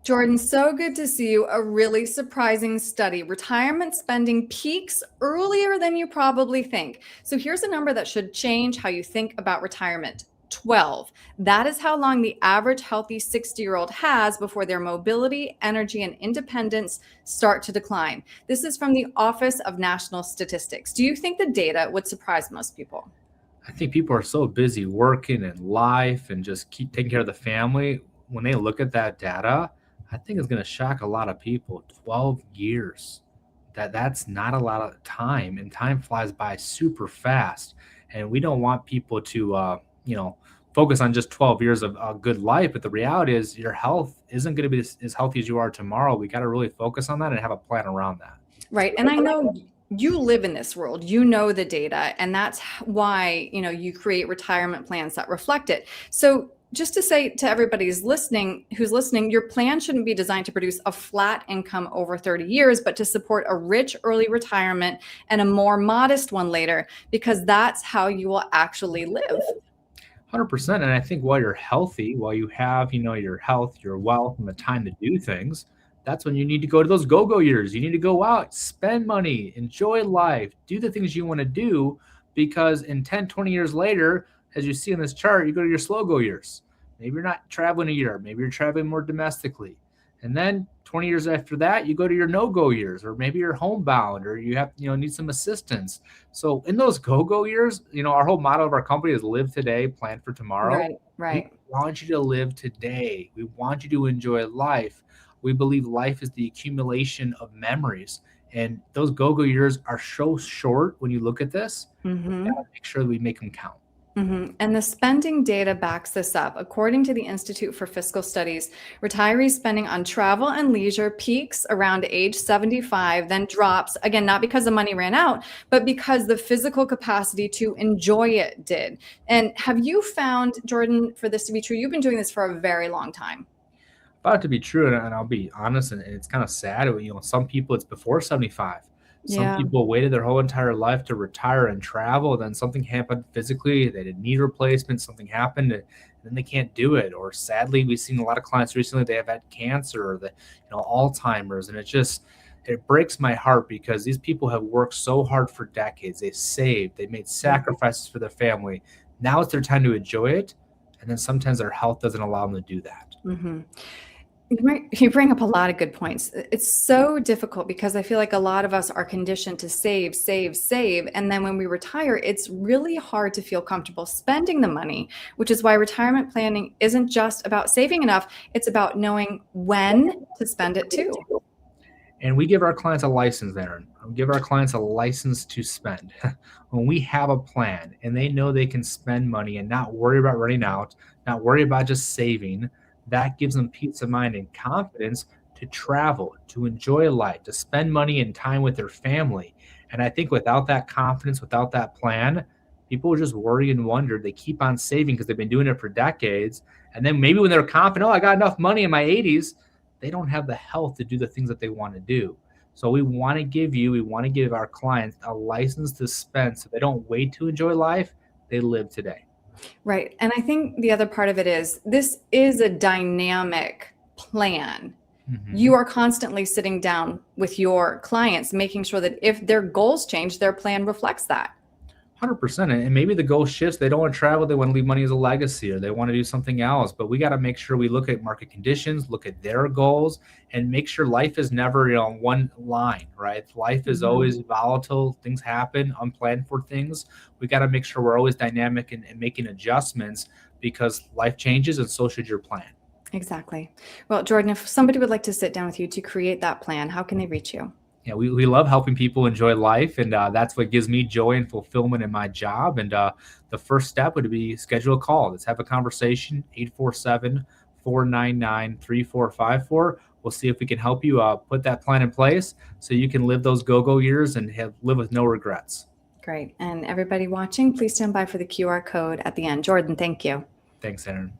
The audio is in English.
Jordan, so good to see you. A really surprising study. Retirement spending peaks earlier than you probably think. So here's a number that should change how you think about retirement. 12. That is how long the average healthy 60-year-old has before their mobility, energy, and independence start to decline. This is from the Office of National Statistics. Do you think the data would surprise most people? I think people are so busy working and life and just keep taking care of the family. When they look at that data, I think it's going to shock a lot of people. 12 years. That's not a lot of time, and time flies by super fast. And we don't want people to focus on just 12 years of a good life, but the reality is your health isn't going to be as healthy as you are tomorrow. We got to really focus on that and have a plan around that. Right. And I know you live in this world, you know the data, and that's why, you create retirement plans that reflect it. So just to say to everybody who's listening, your plan shouldn't be designed to produce a flat income over 30 years, but to support a rich early retirement and a more modest one later, because that's how you will actually live. 100%. And I think while you're healthy, while you have, your health, your wealth, and the time to do things, that's when you need to go to those go-go years. You need to go out, spend money, enjoy life, do the things you want to do, because in 10, 20 years later, as you see in this chart, you go to your slow-go years. Maybe you're not traveling a year. Maybe you're traveling more domestically. And then 20 years after that, you go to your no-go years, or maybe you're homebound, or you have, need some assistance. So in those go-go years, our whole motto of our company is live today, plan for tomorrow. Right. We want you to live today. We want you to enjoy life. We believe life is the accumulation of memories. And those go-go years are so short when you look at this. Mm-hmm. We gotta make sure that we make them count. Mm-hmm. And the spending data backs this up. According to the Institute for Fiscal Studies, retirees spending on travel and leisure peaks around age 75, then drops, again, not because the money ran out, but because the physical capacity to enjoy it did. And have you found, Jordan, for this to be true? You've been doing this for a very long time. About to be true, and I'll be honest, and it's kind of sad. Some people it's before 75. Some Yeah. people waited their whole entire life to retire and travel. Then something happened physically. They did knee replacement. Something happened, and then they can't do it. Or sadly, we've seen a lot of clients recently. They have had cancer or Alzheimer's, and it breaks my heart because these people have worked so hard for decades. They've saved. They made sacrifices for their family. Now it's their time to enjoy it, and then sometimes their health doesn't allow them to do that. Mm-hmm. You bring up a lot of good points. It's so difficult because I feel like a lot of us are conditioned to save, save, save. And then when we retire, it's really hard to feel comfortable spending the money, which is why retirement planning isn't just about saving enough. It's about knowing when to spend it too. And we give our clients a license, Aaron. We give our clients a license to spend. When we have a plan and they know they can spend money and not worry about running out, not worry about just saving, that gives them peace of mind and confidence to travel, to enjoy life, to spend money and time with their family. And I think without that confidence, without that plan, people will just worry and wonder. They keep on saving because they've been doing it for decades. And then maybe when they're confident, I got enough money in my 80s, they don't have the health to do the things that they want to do. So we want to give our clients a license to spend so they don't wait to enjoy life. They live today. Right. And I think the other part of it is this is a dynamic plan. Mm-hmm. You are constantly sitting down with your clients, making sure that if their goals change, their plan reflects that. 100%. And maybe the goal shifts. They don't want to travel. They want to leave money as a legacy, or they want to do something else. But we got to make sure we look at market conditions, look at their goals, and make sure life is never on one line, right? Life is always volatile. Things happen, unplanned for things. We got to make sure we're always dynamic and making adjustments because life changes, and so should your plan. Exactly. Well, Jordan, if somebody would like to sit down with you to create that plan, how can they reach you? Yeah, we love helping people enjoy life, and that's what gives me joy and fulfillment in my job. And the first step would be schedule a call. Let's have a conversation, 847-499-3454. We'll see if we can help you put that plan in place so you can live those go-go years and live with no regrets. Great. And everybody watching, please stand by for the QR code at the end. Jordan, thank you. Thanks, Aaron.